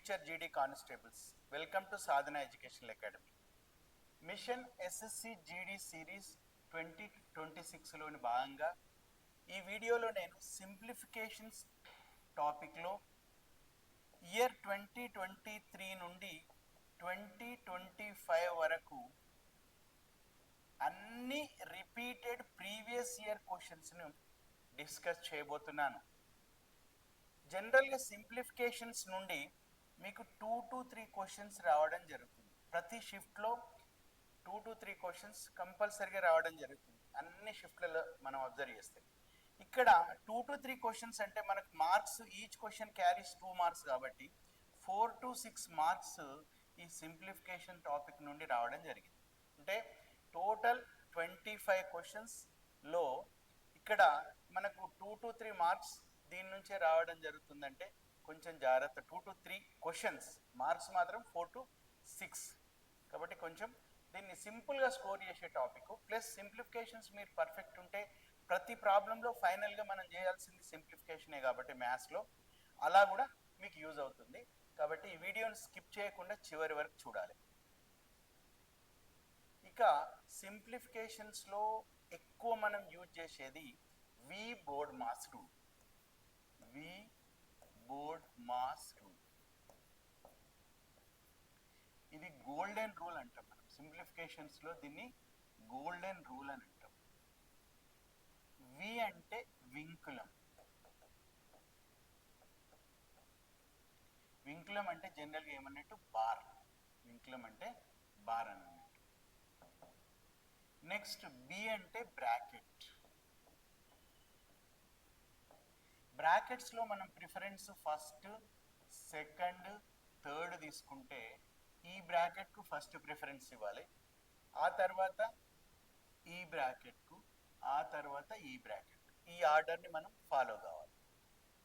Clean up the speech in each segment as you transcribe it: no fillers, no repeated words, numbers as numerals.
Future GD constables, welcome to Sadhana educational academy. Mission SSC GD series 2026లోని భాగంగా ఈ వీడియోలో నేను సింప్లిఫికేషన్స్ టాపిక్లో ఇయర్ 2023 నుండి 2025 వరకు అన్ని రిపీటెడ్ ప్రీవియస్ ఇయర్ క్వశ్చన్స్ను డిస్కస్ చేయబోతున్నాను. జనరల్గా సింప్లిఫికేషన్స్ నుండి మీకు 2 to 3 క్వశ్చన్స్ రావడం జరుగుతుంది. ప్రతి షిఫ్ట్లో 2 to 3 క్వశ్చన్స్ కంపల్సరీగా రావడం జరుగుతుంది. అన్ని షిఫ్ట్లలో మనం అబ్జర్వ్ చేస్తే ఇక్కడ 2 to 3 క్వశ్చన్స్ అంటే మనకు marks, each question carries 2 marks కాబట్టి 4 to 6 మార్క్స్ ఈ సింప్లిఫికేషన్ టాపిక్ నుండి రావడం జరిగింది. అంటే టోటల్ 25 క్వశ్చన్స్లో ఇక్కడ మనకు 2 to 3 మార్క్స్ దీని నుంచే రావడం జరుగుతుందంటే కొంచెం జాగ్రత్త. 2 to 3 క్వశ్చన్స్, మార్క్స్ మాత్రం 4 to 6. కాబట్టి కొంచెం దీన్ని సింపుల్గా స్కోర్ చేసే టాపిక్. ప్లస్ సింప్లిఫికేషన్స్ మీరు పర్ఫెక్ట్ ఉంటే ప్రతి ప్రాబ్లంలో ఫైనల్గా మనం చేయాల్సింది సింప్లిఫికేషనే కాబట్టి మ్యాథ్స్లో అలా కూడా మీకు యూజ్ అవుతుంది. కాబట్టి ఈ వీడియోని స్కిప్ చేయకుండా చివరి వరకు చూడాలి. ఇక సింప్లిఫికేషన్స్లో ఎక్కువ మనం యూజ్ చేసేది వి బోర్డ్ మాస్ రూల్. వి బోర్డ్ మాస్ రూల్ ఇది గోల్డెన్ రూల్ అంటాం మనం. సింప్లిఫికేషన్స్లో దీన్ని గోల్డెన్ రూల్ అని అంటాం. వి అంటే వింకులం. వింకులం అంటే జనరల్గా ఏమన్నట్టు బార్. వింకులం అంటే బార్ అని అన్నట్టు. నెక్స్ట్ బి అంటే బ్రాకెట్. బ్రాకెట్స్లో మనం ప్రిఫరెన్స్ ఫస్ట్, సెకండ్, థర్డ్ తీసుకుంటే ఈ బ్రాకెట్కు ఫస్ట్ ప్రిఫరెన్స్ ఇవ్వాలి, ఆ తర్వాత ఈ బ్రాకెట్కు, ఆ తర్వాత ఈ బ్రాకెట్. ఈ ఆర్డర్ని మనం ఫాలో కావాలి.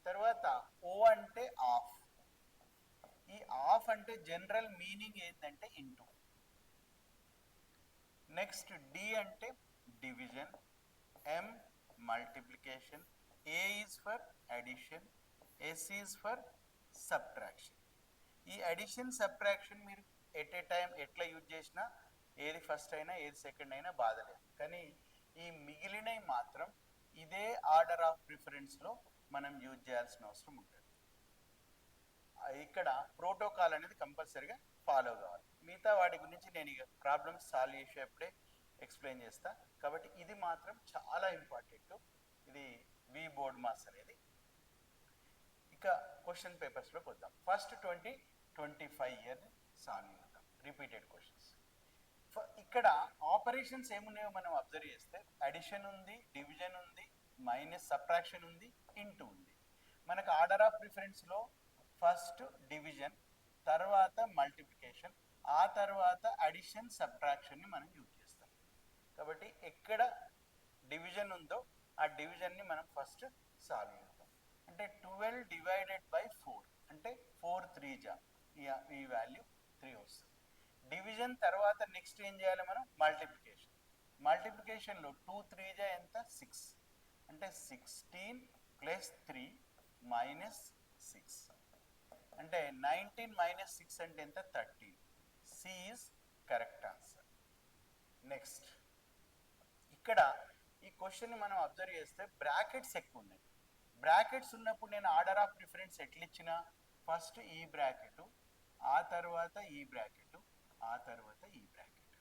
తర్వాత ఓ అంటే ఆఫ్. ఈ ఆఫ్ అంటే జనరల్ మీనింగ్ ఏంటంటే ఇంటూ. నెక్స్ట్ డి అంటే division, M multiplication, A is for addition, S is for subtraction. ఈ అడిషన్ సబ్ట్రాక్షన్ మీరు ఎట్ ఏ టైం ఎట్లా యూజ్ చేసినా ఏది ఫస్ట్ అయినా ఏది సెకండ్ అయినా బాధలేదు. కానీ ఈ మిగిలినవి మాత్రం ఇదే ఆర్డర్ ఆఫ్ ప్రిఫరెన్స్లో మనం యూజ్ చేయాల్సిన అవసరం ఉంటుంది. ఇక్కడ ప్రోటోకాల్ అనేది కంపల్సరీగా ఫాలో కావాలి. మిగతా వాటి గురించి నేను ఇక ప్రాబ్లమ్స్ సాల్వ్ చేసేప్పుడే ఎక్స్ప్లెయిన్ చేస్తా. కాబట్టి ఇది మాత్రం చాలా ఇంపార్టెంట్, ఇది వి బోర్డ్ మాస్ అనేది. ఇక క్వశ్చన్ పేపర్స్లోకి వద్దాం. ఫస్ట్ 2025 ఇయర్ సాల్వ్ చేద్దాం. Repeated questions. ఇక్కడ ఆపరేషన్స్ ఏమున్నాయో మనం అబ్జర్వ్ చేస్తే అడిషన్ ఉంది, డివిజన్ ఉంది, మైనస్ సబ్ట్రాక్షన్ ఉంది, ఇంటూ ఉంది. మనకు ఆర్డర్ ఆఫ్ ప్రిఫరెన్స్లో ఫస్ట్ డివిజన్, తర్వాత మల్టిప్లికేషన్, ఆ తర్వాత అడిషన్ సబ్ట్రాక్షన్ని మనం యూజ్ చేస్తాం. కాబట్టి ఎక్కడ డివిజన్ ఉందో ఆ డివిజన్ని మనం ఫస్ట్ సాల్వ్ చేద్దాం. అంటే 12 డివైడెడ్ బై 4 అంటే 4 3 జా, ఈ వాల్యూ 3 వస్తుంది. డివిజన్ తర్వాత నెక్స్ట్ ఏం చేయాలి మనం? మల్టిప్లికేషన్. మల్టిప్లికేషన్లో 2 3 జా ఎంత? 6 అంటే 16 ప్లస్ 3 మైనస్ 6 అంటే 19 మైనస్ 6 అంటే ఎంత? 13. C is correct answer. Next ఇక్కడ ఈ క్వశ్చన్ని మనం అబ్జర్వ్ చేస్తే బ్రాకెట్స్ ఎక్కువ ఉన్నాయి. బ్రాకెట్స్ ఉన్నప్పుడు నేను ఆర్డర్ ఆఫ్ ప్రిఫరెన్స్ ఎట్లా ఇచ్చినా ఫస్ట్ ఈ బ్రాకెట్, ఆ తర్వాత ఈ బ్రాకెట్, ఆ తర్వాత ఈ బ్రాకెట్.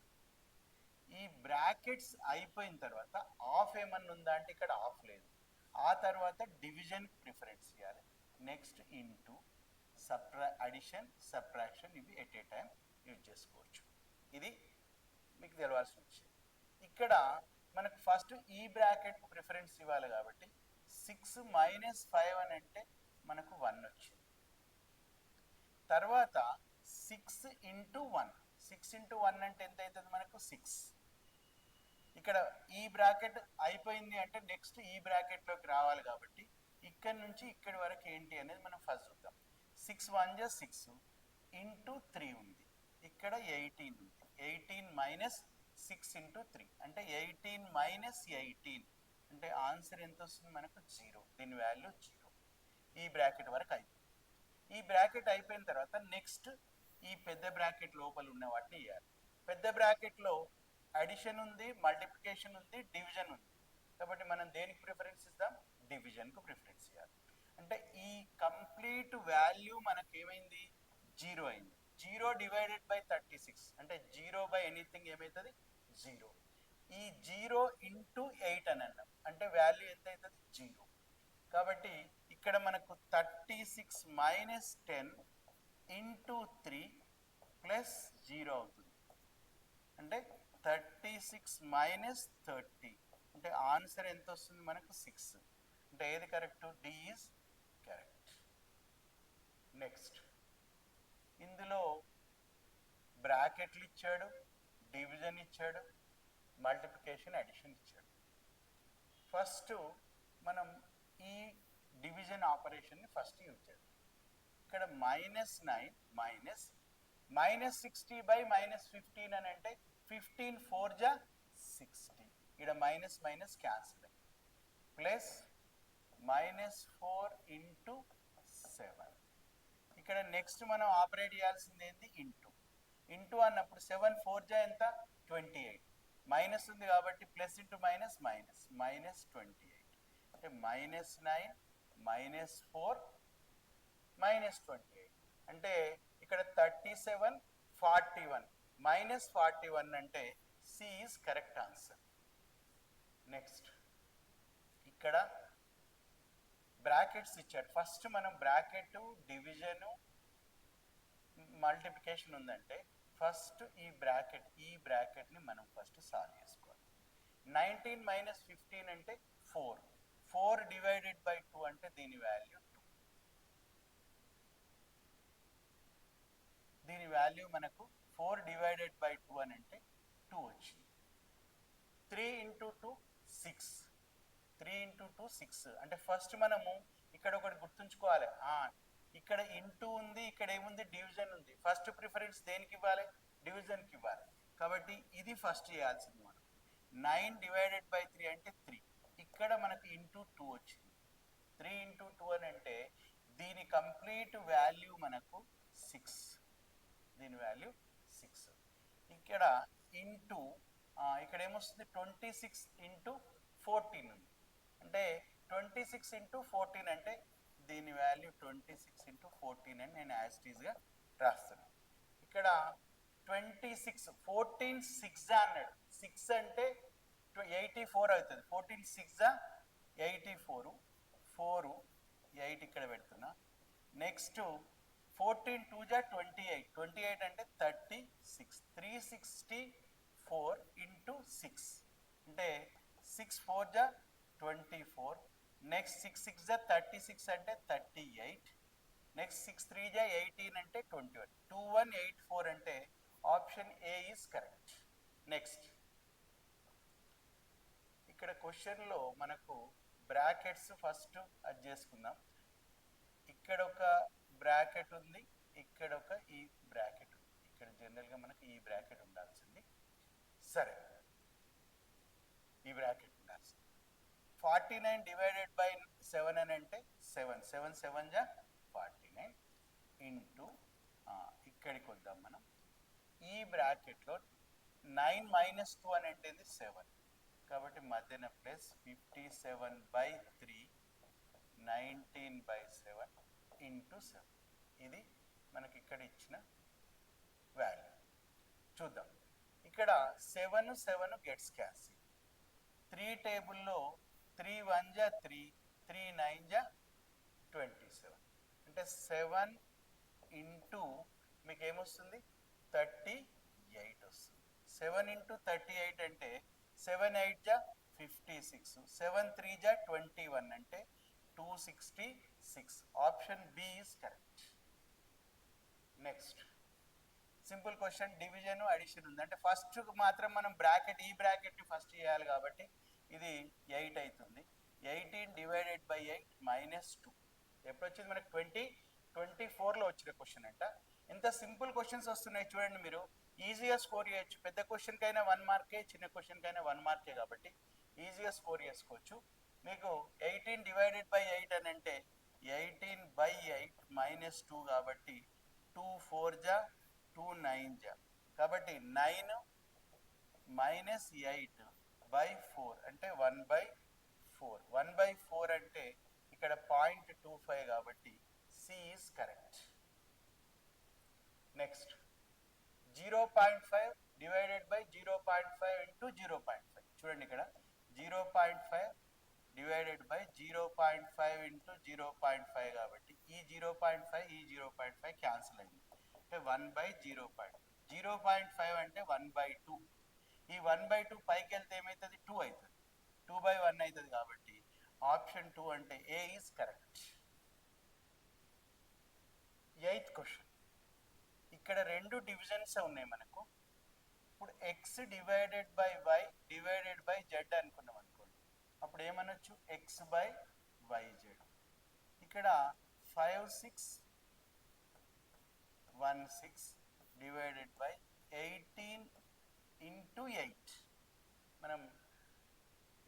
ఈ బ్రాకెట్స్ అయిపోయిన తర్వాత ఆఫ్ ఏమన్నా ఉందా అంటే ఇక్కడ ఆఫ్ లేదు. ఆ తర్వాత డివిజన్ ప్రిఫరెన్స్ ఇవ్వాలి. నెక్స్ట్ ఇంటూ, అడిషన్, సబ్ట్రాక్షన్ ఇవి ఎట్ ఏ టైం యూజ్ చేసుకోవచ్చు. ఇది మీకు తెలవాల్సిన విషయం. ఇక్కడ మనకు ఫస్ట్ ఈ బ్రాకెట్ ప్రిఫరెన్స్ ఇవ్వాలి కాబట్టి 6 మైనస్ 5 అని అంటే మనకు 1 వచ్చింది. తర్వాత 6 ఇంటూ 1, 6 ఇంటూ 1 అంటే ఎంత అవుతుంది మనకు? 6. ఇక్కడ ఈ బ్రాకెట్ అయిపోయింది అంటే నెక్స్ట్ ఈ బ్రాకెట్లోకి రావాలి కాబట్టి ఇక్కడి నుంచి ఇక్కడి వరకు ఏంటి అనేది మనం ఫస్ట్ చూద్దాం. 6 1 జా 6 ఇంటూ 3 ఉంది, ఇక్కడ 18 ఉంది. 18 మైనస్ 6 ఇంటూ 3 అంటే 18 మైనస్ 18 అంటే ఆన్సర్ ఎంత వస్తుంది మనకు? 0. దీని వాల్యూ 0. ఈ బ్రాకెట్ వరకు అయిపోయింది. ఈ బ్రాకెట్ అయిపోయిన తర్వాత నెక్స్ట్ ఈ పెద్ద బ్రాకెట్ లోపల ఉన్న వాటిని ఇవ్వాలి. పెద్ద బ్రాకెట్లో అడిషన్ ఉంది, మల్టిప్లికేషన్ ఉంది, డివిజన్ ఉంది. కాబట్టి మనం దేనికి ప్రిఫరెన్స్ ఇద్దాం? డివిజన్కు ప్రిఫరెన్స్ ఇవ్వాలి. అంటే ఈ కంప్లీట్ వాల్యూ మనకి ఏమైంది? 0 అయింది. 0 డివైడెడ్ బై 36 అంటే 0 బై ఎనీథింగ్ ఏమవుతుంది? 0. ఈ 0 ఇంటూ 8 అని అన్నాం అంటే వాల్యూ ఎంత అవుతుంది? 0. కాబట్టి ఇక్కడ మనకు 36 మైనస్ 10 ఇంటూ 3 ప్లస్ 0 అవుతుంది. అంటే 36 మైనస్ 30 అంటే ఆన్సర్ ఎంత వస్తుంది మనకు? 6. అంటే ఏది correct? D is correct. Next ఇందులో బ్రాకెట్లు ఇచ్చాడు, డివిజన్ ఇచ్చాడు, మల్టిప్లికేషన్ అడిషన్ ఇచ్చాడు. ఫస్ట్ మనం ఈ డివిజన్ ఆపరేషన్ని ఫస్ట్ యూజ్ చేద్దాం. ఇక్కడ -9 మైనస్ 60 బై -15 అని అంటే 15 4 జా 60. ఇక్కడ మైనస్ మైనస్ క్యాన్సిల్ అయ్యి ప్లస్ -4 ఇంటూ 7. ఇక్కడ నెక్స్ట్ మనం ఆపరేట్ చేయాల్సింది ఏంటి? ఇంటూ అన్నప్పుడు 7 4 జా ఎంత? 28. మైనస్ ఉంది కాబట్టి ప్లస్ ఇంటూ మైనస్ -28 అంటే -9 -4 -28 అంటే ఇక్కడ 37 41 -41 అంటే C is correct answer. Next ఇక్కడ బ్రాకెట్స్ ఇచ్చాడు. ఫస్ట్ మనం బ్రాకెట్, డివిజన్, మల్టిప్లికేషన్ ఉందంటే ఫస్ట్ ఈ బ్రాకెట్ని మనం ఫస్ట్ సాల్వ్ చేసుకోవాలి. 19 మైనస్ 15 అంటే 4 డివైడెడ్ బై 2 అంటే దీని వాల్యూ 2. దీని వాల్యూ మనకు 4 డివైడెడ్ బై 2 అని అంటే 2 వచ్చింది. 3 ఇంటూ 2 6. 3 ఇంటూ 2 6 అంటే ఫస్ట్ మనము ఇక్కడ ఒకటి గుర్తుంచుకోవాలి. ఇక్కడ ఇంటూ ఉంది, ఇక్కడ ఏముంది? డివిజన్ ఉంది. ఫస్ట్ ప్రిఫరెన్స్ దేనికి ఇవ్వాలి? డివిజన్కి ఇవ్వాలి. కాబట్టి ఇది ఫస్ట్ చేయాల్సింది మనం. 9 డివైడెడ్ బై 3 అంటే 3. ఇక్కడ మనకు ఇంటూ 2 వచ్చింది. 3 ఇంటూ 2 అని అంటే దీని కంప్లీట్ వాల్యూ మనకు 6. దీని వాల్యూ 6. ఇక్కడ ఇంటూ ఇక్కడ ఏమొస్తుంది? 26 ఇంటూ 14 ఉంది. అంటే 26 ఇంటూ 14 అంటే దీని వాల్యూ 26 ఇంటూ 14 అని నేను యాజ్ ఇట్ ఈస్గా రాస్తున్నాను. ఇక్కడ 26 14 6 అన్నాడు. 6 అంటే 84 అవుతుంది. 14 6 84. 4 8 ఇక్కడ పెడుతున్నా. నెక్స్ట్ 14 2 28. 28 అంటే 36. 364 ఇంటూ 6 అంటే 6 4 24. నెక్స్ట్ 6 6 36 అంటే 38. నెక్స్ట్ 6 3 18 అంటే 21. 2184 అంటే option A is correct. Next ఇక్కడ క్వశ్చన్లో మనకు బ్రాకెట్స్ ఫస్ట్ అది చేసుకుందాం. ఇక్కడ ఒక బ్రాకెట్ ఉంది, ఇక్కడ ఒక ఈ బ్రాకెట్ ఉంది. ఇక్కడ జనరల్గా మనకు ఈ బ్రాకెట్ ఉండాల్సింది. సరే, ఈ బ్రాకెట్ ఉండాల్సింది. 49 డివైడెడ్ బై 7 అని అంటే 7 7 7 జా 49 ఇంటూ ఇక్కడికి వద్దాం మనం. ఈ బ్రాకెట్లో 9 మైనస్ 2 అని అంటే 7 కాబట్టి మధ్యన ప్లస్ 57 బై 3 19 బై 7 ఇంటూ 7. ఇది మనకి ఇక్కడ ఇచ్చిన వాల్యూ. చూద్దాం. ఇక్కడ 7 7 గెట్స్ క్యాన్సిల్. 3 టేబుల్లో 3 1 జా 3 3 9 జా 27 అంటే 7 ఇంటూ మీకు ఏమొస్తుంది? 38 వస్తుంది. 7 ఇంటూ 38 అంటే 7 8 జా 56. 7 3 జా 21 అంటే 266. Option B is correct. Next simple question, division addition ఉంది. అంటే ఫస్ట్ మాత్రం మనం బ్రాకెట్ ఈ బ్రాకెట్ని ఫస్ట్ చేయాలి కాబట్టి ఇది 8 అవుతుంది. 18 డివైడెడ్ బై 8 మైనస్ 2 ఎప్పుడు వచ్చింది మనకు? 2024లో వచ్చిన క్వశ్చన్ అంట. ఎంత సింపుల్ క్వశ్చన్స్ వస్తున్నాయి చూడండి. మీరు ఈజీగా స్కోర్ చేయొచ్చు. పెద్ద క్వశ్చన్ కైనా 1 మార్కే, చిన్న క్వశ్చన్ కైనా 1 మార్కే కాబట్టి ఈజీగా స్కోర్ చేసుకోవచ్చు. మీకు 18 డివైడెడ్ బై 8 అని అంటే 18/8 -2 కాబట్టి 2 4 జా 2 9 జా కాబట్టి 9 -8/4 అంటే 1/4. 1/4 అంటే ఇక్కడ 0.25 కాబట్టి C is correct. Next 0.5 divided by 0.5 into 0.5 చూడండి ఇక్కడ 0.5 డివైడెడ్ బై 0.5 ఇంటూ 0.5 కాబట్టి ఈ 0.5 ఈ 0.5 క్యాన్సిల్ అయింది అంటే 1/0.5. 0.5 అంటే 1/2. ఈ 1/2 పైకి వెళ్తే ఏమవుతుంది 2 అవుతుంది 2/1 అవుతుంది కాబట్టి ఆప్షన్ 2 అంటే A is correct. 8th question ఇక్కడ రెండు డివిజన్స్ ఉన్నాయి మనకు. ఇప్పుడు X divided by Y divided by Z అనుకున్నాం అనుకోండి అప్పుడు ఏమనొచ్చు ఎక్స్ బై వై జెడ్. ఇక్కడ 5 6 1 6 డివైడెడ్ బై 18 ఇంటూ 8. మనం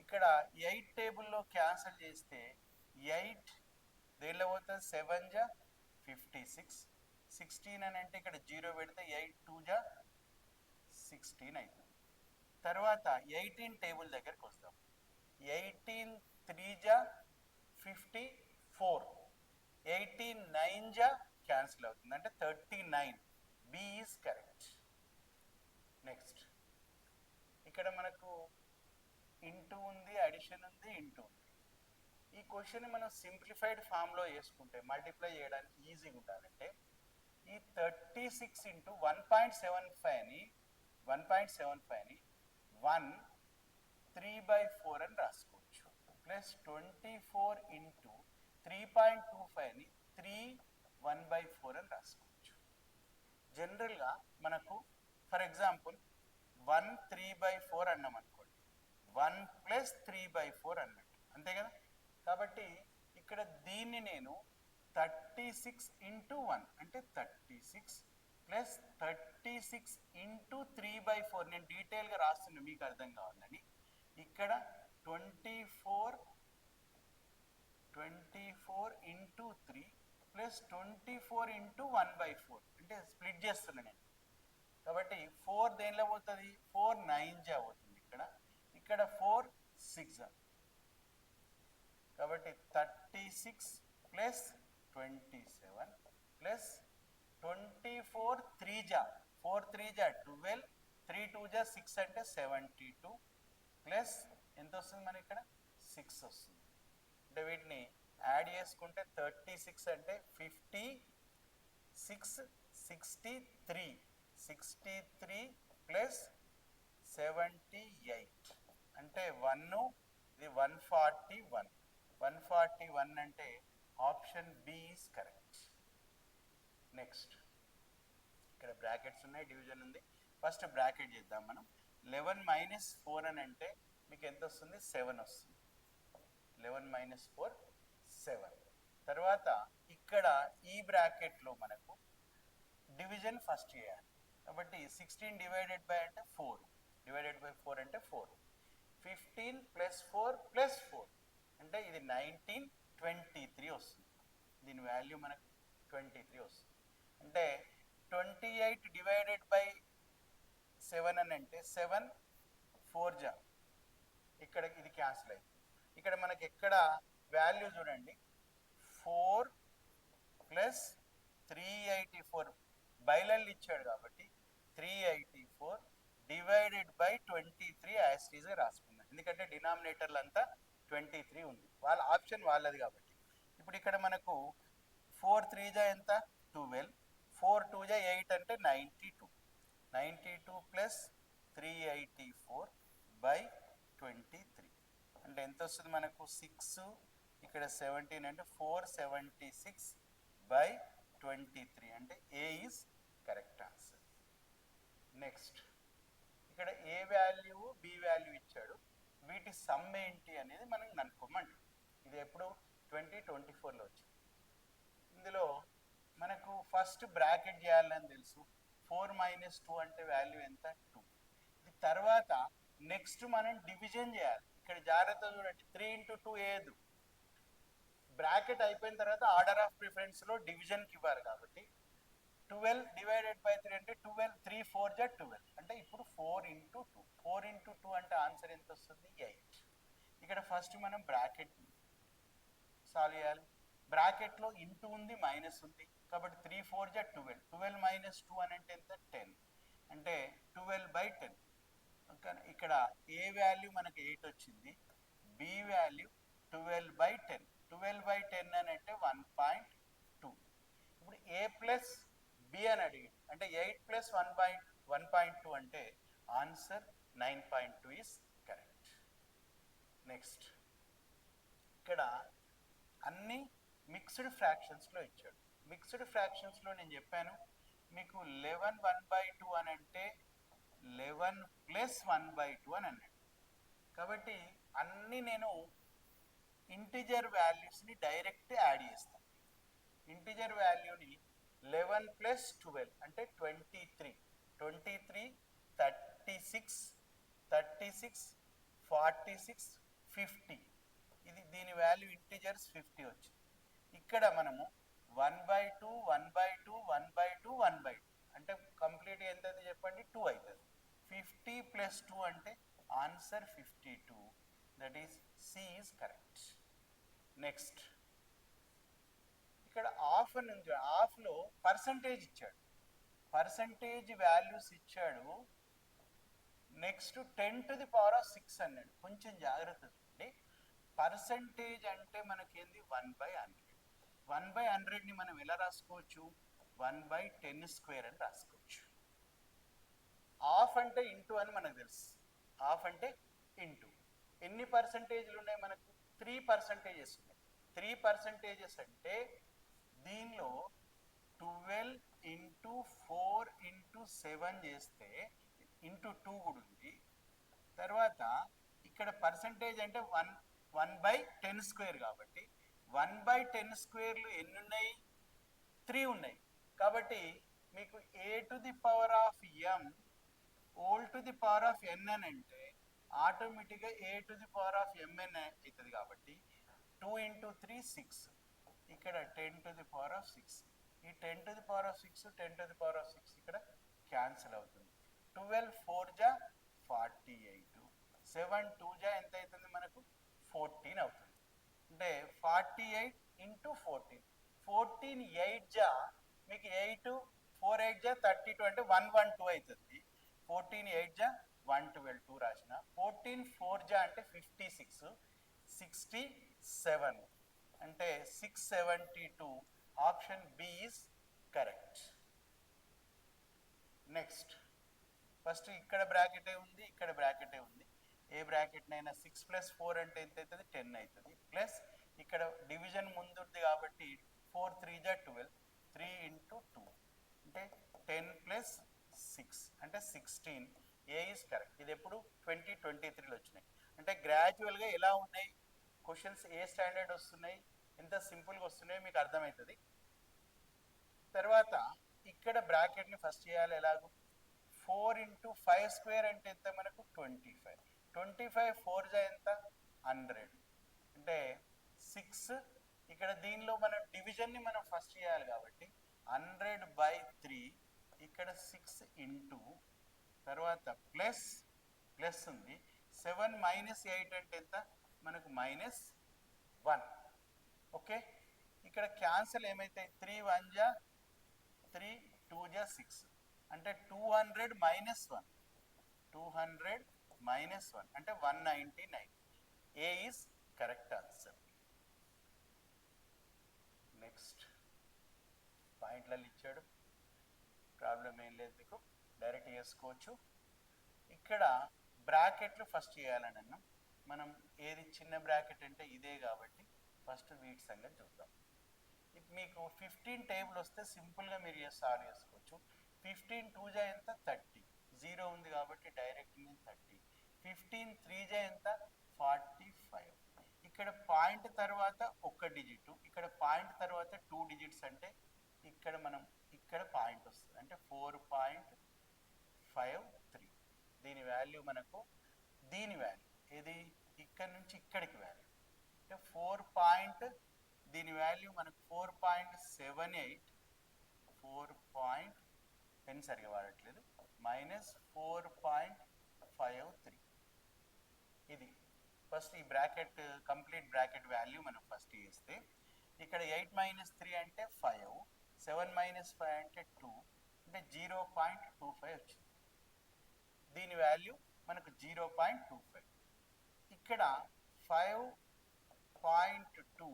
ఇక్కడ 8 టేబుల్లో క్యాన్సిల్ చేస్తే 8 దేనిలో పోతుంది 7 జా 56. 16 అని అంటే ఇక్కడ 0 పెడితే 8 2 జా 16 అవుతుంది. తర్వాత 18 టేబుల్ దగ్గరికి వస్తాం. 18 3 జా 54. 18 9 జా క్యాన్సిల్ అవుతుంది అంటే 39. B is correct. నెక్స్ట్ ఇక్కడ మనకు ఇంటూ ఉంది, అడిషన్ ఉంది, ఇంటూ ఉంది. ఈ క్వశ్చన్ మనం సింప్లిఫైడ్ ఫామ్లో వేసుకుంటే మల్టిప్లై చేయడానికి ఈజీగా ఉండాలంటే ఈ 36 ఇంటూ 1.75ని 1 3/4 అని రాసుకోవచ్చు. ప్లస్ 24 ఇంటూ 3.25ని 3 1/4 అని రాసుకోవచ్చు. జనరల్గా మనకు ఫర్ ఎగ్జాంపుల్ 1 3/4 అన్నాం అనుకోండి 1 ప్లస్ 3/4 అన్నట్టు అంతే కదా. కాబట్టి ఇక్కడ దీన్ని నేను 36 ఇంటూ 1 అంటే 36 ప్లస్ 36 ఇంటూ 3/4 నేను డీటెయిల్గా రాస్తున్నా మీకు అర్థం కావాలని. ఇక్కడ 24 ఇంటూ 3 ప్లస్ 24 ఇంటూ 1/4 అంటే స్ప్లిట్ చేస్తున్నా నేను. కాబట్టి 4 దేనిలో పోతుంది 4 9 జా అవుతుంది ఇక్కడ 4 6 జా కాబట్టి 36 ప్లస్ 27 ప్లస్ 24 3 జా 4 3 జా 12 3 2 జా 6 అంటే 72 ప్లస్ ఎంత వస్తుంది మనకి ఇక్కడ 6 వస్తుంది. అంటే వీటిని యాడ్ చేసుకుంటే 36 అంటే 56 63 ప్లస్ 78 అంటే 1 ఇది 141 అంటే option B is correct. Next ఇక్కడ బ్రాకెట్స్ ఉన్నాయి, డివిజన్ ఉంది. ఫస్ట్ బ్రాకెట్ చేద్దాం మనం. 11 - 4 అని అంటే మీకు ఎంత వస్తుంది 7 వస్తుంది. 11 - 4 7. తర్వాత ఇక్కడ ఈ బ్రాకెట్లో మనకు డివిజన్ ఫస్ట్ చేయాలి కాబట్టి 16 డివైడెడ్ బై అంటే 4 డివైడెడ్ బై 4 అంటే 4. 15 ప్లస్ 4 ప్లస్ 4 అంటే ఇది 19 23 వస్తుంది. దీని వాల్యూ మనకు 23 వస్తుంది. అంటే 28 డివైడెడ్ బై 7 అని అంటే 7 4 జా ఇక్కడ ఇది క్యాన్సిల్ అయింది. ఇక్కడ మనకి ఎక్కడ వాల్యూ చూడండి 4 ప్లస్ 384 బైలల్ ఇచ్చాడు కాబట్టి 384 divided by 23 as it is రాసుకున్నాం. ఎందుకంటే డినామినేటర్లు అంతా 23 ఉంది, వాళ్ళ ఆప్షన్ వాళ్ళది కాబట్టి. ఇప్పుడు ఇక్కడ మనకు 4 3 జా ఎంత 12, 4 2 జా 8 అంటే 92 ప్లస్ 384 బై 23 అంటే ఎంత వస్తుంది మనకు 6 ఇక్కడ 17 అంటే 476 బై 23 అంటే A is correct answer. Next ఇక్కడ ఏ వాల్యూ బి వాల్యూ ఇచ్చాడు, వీటి సమ్ ఏంటి అనేది మనం కనుక్కోమండి. ఇది ఎప్పుడు 2024లో వచ్చింది. ఇందులో మనకు ఫస్ట్ బ్రాకెట్ చేయాలని తెలుసు. 4 - 2 అంటే వాల్యూ ఎంత 2. ఇది తర్వాత నెక్స్ట్ మనం డివిజన్ చేయాలి. ఇక్కడ జాగ్రత్త చూడండి 3 × 2 ఏదు బ్రాకెట్ అయిపోయిన తర్వాత ఆర్డర్ ఆఫ్ ప్రిఫరెన్స్లో డివిజన్కి ఇవ్వాలి కాబట్టి 12 డివైడెడ్ బై 3 అంటే 12 3 4 జా 12 అంటే ఇప్పుడు 4 ఇంటూ 2 4 ఇంటూ 2 అంటే ఆన్సర్ ఎంత వస్తుంది 8. ఇక్కడ ఫస్ట్ మనం బ్రాకెట్ సాల్వ్ చేయాలి. బ్రాకెట్లో ఇంటూ ఉంది మైనస్ ఉంది కాబట్టి 3 4 జా 12 12 మైనస్ 2 అని అంటే ఎంత 10 అంటే 12 బై 10. ఓకే, ఇక్కడ ఏ వాల్యూ మనకి 8 వచ్చింది, బి వాల్యూ 12 బై 10. 12 బై 10 అని అంటే 1.2. ఇప్పుడు ఏ ప్లస్ బి అని అడిగింది అంటే 8 ప్లస్ 1.2 అంటే ఆన్సర్ 9.2 ఈస్ కరెక్ట్. నెక్స్ట్ ఇక్కడ అన్ని మిక్స్డ్ ఫ్రాక్షన్స్లో ఇచ్చాడు. మిక్స్డ్ ఫ్రాక్షన్స్లో నేను చెప్పాను మీకు 11 1/2 అని అంటే 11 ప్లస్ 1/2 అని అన్నాడు. కాబట్టి అన్ని నేను ఇంటిజర్ వాల్యూస్ని డైరెక్ట్ యాడ్ చేస్తాను. ఇంటిజర్ వాల్యూని 11 ప్లస్ 12 అంటే 23 23 36 36 46 50. ఇది దీని వాల్యూ ఇంటిజర్స్ 50 వచ్చింది. ఇక్కడ మనము 1/2 1/2 1/2 1/2 అంటే కంప్లీట్ ఎంత అయితే చెప్పండి 2 అవుతుంది. 50 ప్లస్ 2 అంటే answer 52. That is C is correct. Next ఇక్కడ ఆఫ్ అని ఉంది. ఆఫ్లో పర్సంటేజ్ ఇచ్చాడు, పర్సంటేజ్ వాల్యూస్ ఇచ్చాడు. నెక్స్ట్ 10⁶ అన్నాడు. కొంచెం జాగ్రత్త చూడండి. పర్సంటేజ్ అంటే మనకేంది 1/100. 1/100ని మనం ఎలా రాసుకోవచ్చు 1/10² అని రాసుకోవచ్చు. ఆఫ్ అంటే ఇంటూ అని మనకు తెలుసు. ఆఫ్ అంటే ఇంటూ. ఎన్ని పర్సంటేజ్లు ఉన్నాయి మనకు 3 పర్సంటేజెస్ ఉన్నాయి. 3 పర్సంటేజెస్ అంటే దీనిలో 12 ఇంటూ 4 ఇంటూ 7 చేస్తే ఇంటూ 2 కూడా ఉంది. తర్వాత ఇక్కడ పర్సంటేజ్ అంటే 1/10² కాబట్టి 1/10² ఎన్ని ఉన్నాయి 3 ఉన్నాయి. కాబట్టి మీకు a⁴m n అని అంటే ఆటోమేటిక్గా a⁴mn అవుతుంది. కాబట్టి 2 ఇంటూ 3 6. ఇక్కడ 10⁶. ఈ 10⁶ 10⁶ ఇక్కడ క్యాన్సిల్ అవుతుంది. 12 4 జా 48. 7 2 జా ఎంత అవుతుంది మనకు 14 అవుతుంది. అంటే 48 ఇంటూ 14. 14 8 జా మీకు 8 4 8 జా 32 అంటే 112 అవుతుంది. 14 8 జా 112 2 రాసిన. 14 4 జా అంటే 56 67 అంటే 672. Option B is correct. Next first ఇక్కడ బ్రాకెటే ఉంది, ఇక్కడ బ్రాకెటే ఉంది. ఏ బ్రాకెట్నైనా 6 + 4 అంటే ఎంత అవుతుంది 10 అవుతుంది. ప్లస్ ఇక్కడ డివిజన్ ముందుంది కాబట్టి 4 3 జా 12. 3 ఇంటూ 2 అంటే 10 + 6 అంటే 16. ఏ ఈజ్ కరెక్ట్. ఇది ఎప్పుడు 2023లో వచ్చినాయి. అంటే గ్రాడ్యువల్గా ఎలా ఉన్నాయి క్వశ్చన్స్, ఏ స్టాండర్డ్ వస్తున్నాయి, ఎంత సింపుల్గా వస్తున్నాయో మీకు అర్థమవుతుంది. తర్వాత ఇక్కడ బ్రాకెట్ని ఫస్ట్ చేయాలి. ఎలాగో 4 ఇంటూ 5² అంటే ఎంత మనకు 25. 25 4 జా ఎంత 100 అంటే 6. ఇక్కడ దీనిలో మనం డివిజన్ని మనం ఫస్ట్ చేయాలి కాబట్టి 100/3. ఇక్కడ 6 ఇంటూ తర్వాత ప్లస్ ప్లస్ ఉంది. 7 - 8 అంటే ఎంత మనకు -1. ఓకే, ఇక్కడ క్యాన్సల్ ఏమైతే 3 1 జా 3 2 జా 6 అంటే 200 - 1. 200 - 1 అంటే 199. ఏ ఈజ్ కరెక్ట్ ఆన్సర్. నెక్స్ట్ పాయింట్లలో ఇచ్చాడు, ప్రాబ్లం ఏం లేదు, మీకు డైరెక్ట్ చేసుకోవచ్చు. ఇక్కడ బ్రాకెట్లు ఫస్ట్ చేయాలని అన్నాం మనం. ఏది చిన్న బ్రాకెట్ అంటే ఇదే కాబట్టి ఫస్ట్ వీటి సంగతి చూద్దాం. మీకు 15 టేబుల్ వస్తే సింపుల్గా మీరు సాల్వ్ చేసుకోవచ్చు. 15 2 జా ఎంత 30. 0 ఉంది కాబట్టి డైరెక్ట్ నేను 30. 15 3 జా ఎంత 45. ఇక్కడ పాయింట్ తర్వాత ఒక డిజిట్, ఇక్కడ పాయింట్ తర్వాత 2 డిజిట్స్ అంటే ఇక్కడ మనం ఇక్కడ పాయింట్ వస్తుంది అంటే 4.53. దీని వాల్యూ మనకు దీని వాల్యూ ఏది ఇక్కడ నుంచి ఇక్కడికి వాల్యూ అంటే 4. దీని వాల్యూ మనకు 4.78 పెన్ సరిగా వాడట్లేదు -4.53. ఇది ఫస్ట్ ఈ బ్రాకెట్ కంప్లీట్ బ్రాకెట్ వాల్యూ మనం ఫస్ట్ చేస్తే ఇక్కడ 8 - 3 అంటే 5, 7 - 5 అంటే 2, అంటే 0.25 వచ్చింది. దీని వాల్యూ మనకు 0.25. ఇక్కడ 5.2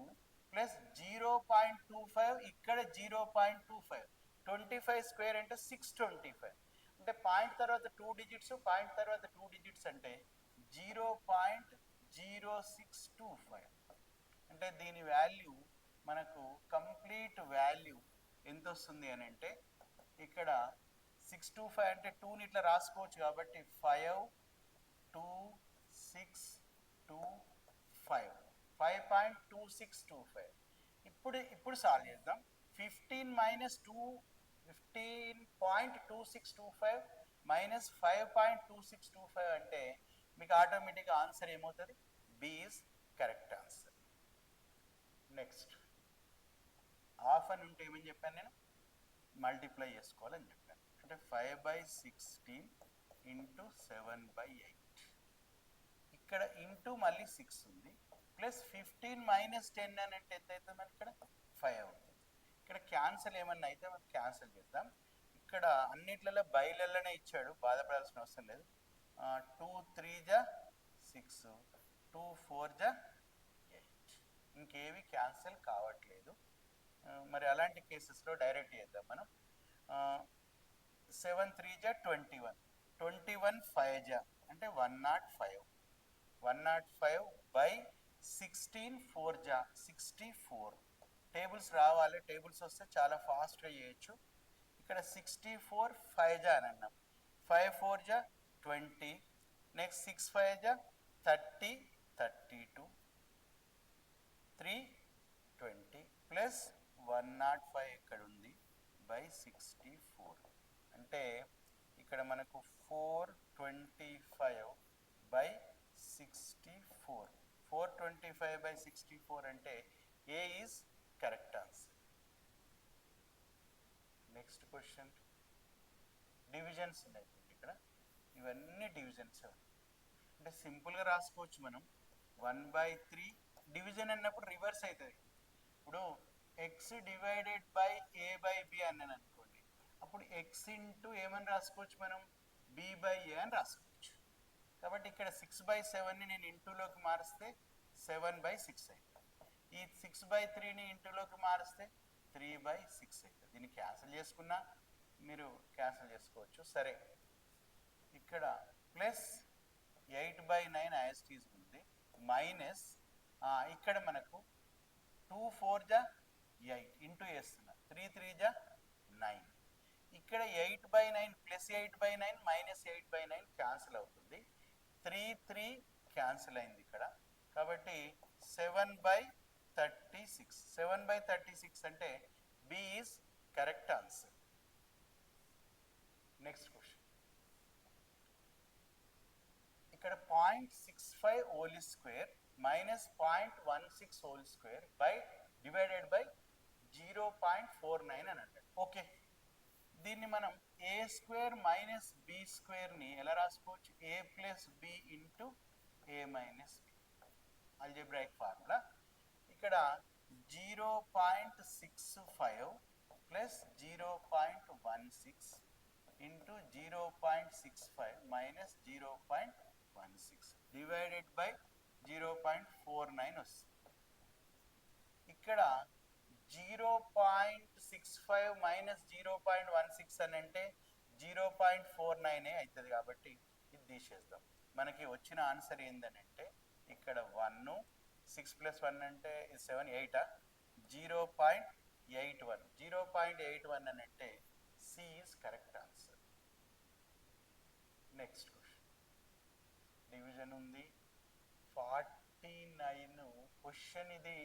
ప్లస్ 0.25, ఇక్కడ 0.25, 25 స్క్వేర్ అంటే 625. అంటే పాయింట్ తర్వాత 2 డిజిట్స్, పాయింట్ తర్వాత 2 డిజిట్స్ అంటే 0.0625. అంటే దీని వాల్యూ మనకు కంప్లీట్ వాల్యూ ఎంత వస్తుంది అని అంటే ఇక్కడ 625 అంటే 2ని ఇట్లా రాసుకోవచ్చు కాబట్టి 5.2625 5.2625. ఇప్పుడు సాల్వ్ చేద్దాం. 15-2 -5.2625 అంటే మీకు ఆటోమేటిక్గా ఆన్సర్ ఏమవుతుంది? B is correct answer. Next half అని ఉంటే ఏమని చెప్పాను నేను? మల్టిప్లై చేసుకోవాలని చెప్పాను. అంటే 5/16 ఇంటూ 7/8. ఇక్కడ ఇంటూ మళ్ళీ 6 ఉంది, ప్లస్ 15 - 10 అని అంటే ఎంత అవుతుంది? మనకి ఇక్కడ 5 అవుతుంది. ఇక్కడ క్యాన్సిల్ ఏమన్నా అయితే మనం క్యాన్సిల్ చేద్దాం. ఇక్కడ అన్నిట్లలో బయలలోనే ఇచ్చాడు, బాధపడాల్సిన అవసరం లేదు. 2 3 జా 6, 2 4 జా 8. ఇంకేవి క్యాన్సిల్ కావట్లేదు. మరి అలాంటి కేసెస్లో డైరెక్ట్ చేద్దాం మనం. 7 3 జా 21, 21 5 జా అంటే 105, 105/16 4 జా 64. టేబుల్స్ రావాలి, టేబుల్స్ వస్తే చాలా ఫాస్ట్గా చేయొచ్చు. ఇక్కడ 64 5 జా అని అన్నాం, 5 4 జా 20, నెక్స్ట్ 6 5 జా 30, 32, 3 20 ప్లస్ 105 ఇక్కడ ఉంది /64. అంటే ఇక్కడ మనకు 425/64. 425/64 అంటే A is correct answer. Next question, divisions ఉన్నాయి ఇక్కడ. ఇవన్నీ డివిజన్స్ అంటే సింపుల్గా రాసుకోవచ్చు మనం. 1/3 డివిజన్ అన్నప్పుడు రివర్స్ అవుతుంది. ఇప్పుడు ఎక్స్ డివైడెడ్ బై a/b అన్నాను అనుకోండి, అప్పుడు ఎక్స్ ఇంటూ ఏమని రాసుకోవచ్చు మనం? b/a అని రాసుకోవచ్చు. కాబట్టి ఇక్కడ 6/7ని నేను ఇంటూలోకి మారిస్తే 7/6 అవుతుంది. ఈ 6/3ని ఇంటూలోకి మారిస్తే 3/6 అవుతుంది. దీన్ని క్యాన్సిల్ చేసుకున్నా మీరు క్యాన్సిల్ చేసుకోవచ్చు. సరే, ఇక్కడ ప్లస్ 8/9 యాజ్ టీజ్ ఉంది, మైనస్ ఇక్కడ మనకు 2 4 జా 8 ఇంటూ వేస్తున్నా, 3 3 జా 9. ఇక్కడ 8/9 ప్లస్ 8/9 మైనస్ 8/9 క్యాన్సిల్ అవుతుంది. 3 3 క్యాన్సిల్ అయింది ఇక్కడ. కాబట్టి 7/36. 7/36 అంటే B is correct answer. Next question, ఇక్కడ 0.65 whole square minus 0.16 whole square divided by 0.49 అని అంటాడు. ఓకే, దీన్ని మనం ఏ స్క్వేర్ మైనస్ బి స్క్వేర్ని ఎలా రాసుకోవచ్చు? A plus B into A minus B, algebraic formula. ఇక్కడ 0.65 plus 0.16 into 0.65 minus 0.16 divided by 0.49 వస్తుంది. ఇక్కడ 0.65 మైనస్ 0.16 అని అంటే 0.49 అవుతుంది. కాబట్టి ఇది తీసేద్దాం. మనకి వచ్చిన ఆన్సర్ ఏంటంటే ఇక్కడ 1, 6 + 1 అంటే 7 8, 0.81. 0.81 అని అంటే C is correct answer. Next question, division ఉంది 49. క్వశ్చన్ ఇది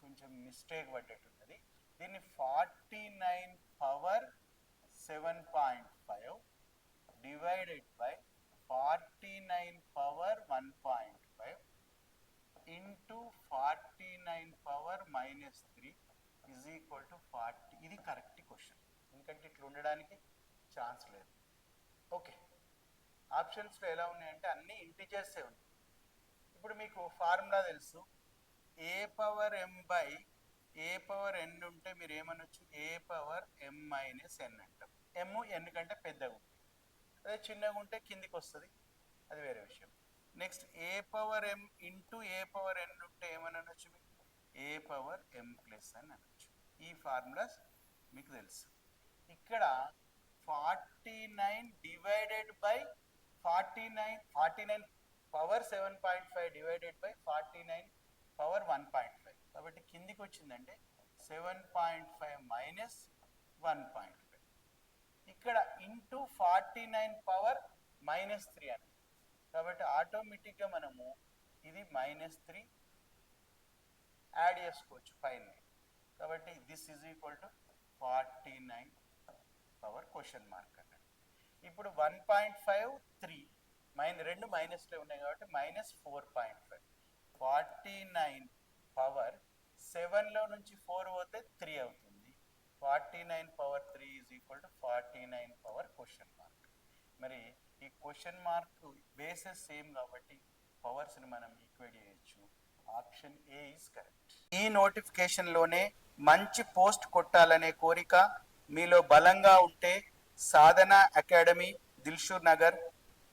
కొంచెం మిస్టేక్ పడ్డట్టున్నది. దీన్ని 49 power 7.5 divided by 49 power 1.5 into 49 49 power -3 is equal to 40. ఇది కరెక్ట్ క్వశ్చన్, ఎందుకంటే ఇట్లా ఉండడానికి ఛాన్స్ లేదు. ఓకే, ఆప్షన్స్లో ఎలా ఉన్నాయంటే అన్ని ఇంటిజర్సే ఉన్నాయి. ఇప్పుడు మీకు ఫార్ములా తెలుసు, A power m by A power n ఉంటే మీరు ఏమనొచ్చు, A power m minus n అంటాం. m n కంటే పెద్దగా ఉంటుంది, అదే చిన్నగా ఉంటే కిందికి వస్తుంది, అది వేరే విషయం. నెక్స్ట్ ఏ పవర్ m ఇంటూ ఏ పవర్ n ఉంటే ఏమనొచ్చు, మీకు ఏ పవర్ m ప్లస్ అని అనొచ్చు. ఈ ఫార్ములాస్ మీకు తెలుసు. ఇక్కడ 49 divided by 49 power 7.5 divided by 49 power 1.5, కాబట్టి కిందికి వచ్చిందంటే 7.5 మైనస్ 1.5. ఇక్కడ ఇంటూ 49 పవర్ -3 అని, కాబట్టి ఆటోమేటిక్గా మనము ఇది -3 యాడ్ చేసుకోవచ్చు పైన. కాబట్టి this is equal to 49 power question mark అన్నట్టు. ఇప్పుడు 1.5 3 రెండు మైనస్లో ఉన్నాయి కాబట్టి -4.5. 49 పవర్ 7లో నుంచి 4 పోతే 3 అవుతుంది. 49 power 3 is equal to 49 power question mark. మరి ఈ క్వశ్చన్ మార్క్ బేసెస్ సేమ్ కాబట్టి పవర్స్ని మనం ఈక్వేట్ చేయొచ్చు. Option A is correct. ఈ నోటిఫికేషన్లోనే మంచి పోస్ట్ కొట్టాలనే కోరిక మీలో బలంగా ఉంటే Sadhana academy, Dilsukhnagar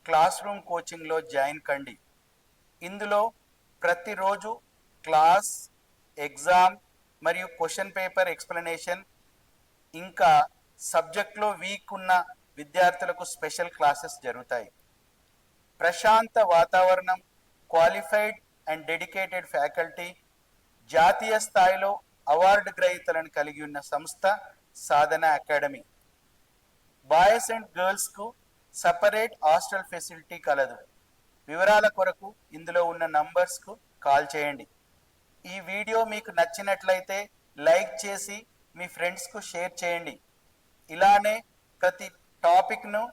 classroom కోచింగ్లో జాయిన్ కండి. ఇందులో ప్రతిరోజు క్లాస్, ఎగ్జామ్ మరియు క్వశ్చన్ పేపర్ ఎక్స్ప్లెనేషన్, ఇంకా సబ్జెక్ట్లో వీక్ ఉన్న విద్యార్థులకు స్పెషల్ క్లాసెస్ జరుగుతాయి. ప్రశాంత వాతావరణం, క్వాలిఫైడ్ అండ్ డెడికేటెడ్ ఫ్యాకల్టీ, జాతీయ స్థాయిలో అవార్డు గ్రహీతలను కలిగి ఉన్న సంస్థ సాధన అకాడమీ. బాయ్స్ అండ్ గర్ల్స్కు సపరేట్ హాస్టల్ ఫెసిలిటీ కలదు. వివరాల కొరకు ఇందులో ఉన్న నంబర్స్కు కాల్ చేయండి. ఈ వీడియో మీకు నచ్చినట్లయితే లైక్ చేసి మీ ఫ్రెండ్స్కు షేర్ చేయండి. ఇలానే ప్రతి టాపిక్ను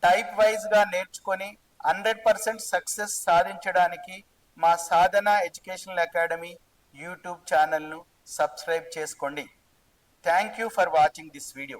టైప్ వైజ్గా నేర్చుకొని 100% సక్సెస్ సాధించడానికి మా సాధన ఎడ్యుకేషనల్ అకాడమీ యూట్యూబ్ ఛానల్ను సబ్స్క్రైబ్ చేసుకోండి. Thank you for watching this video.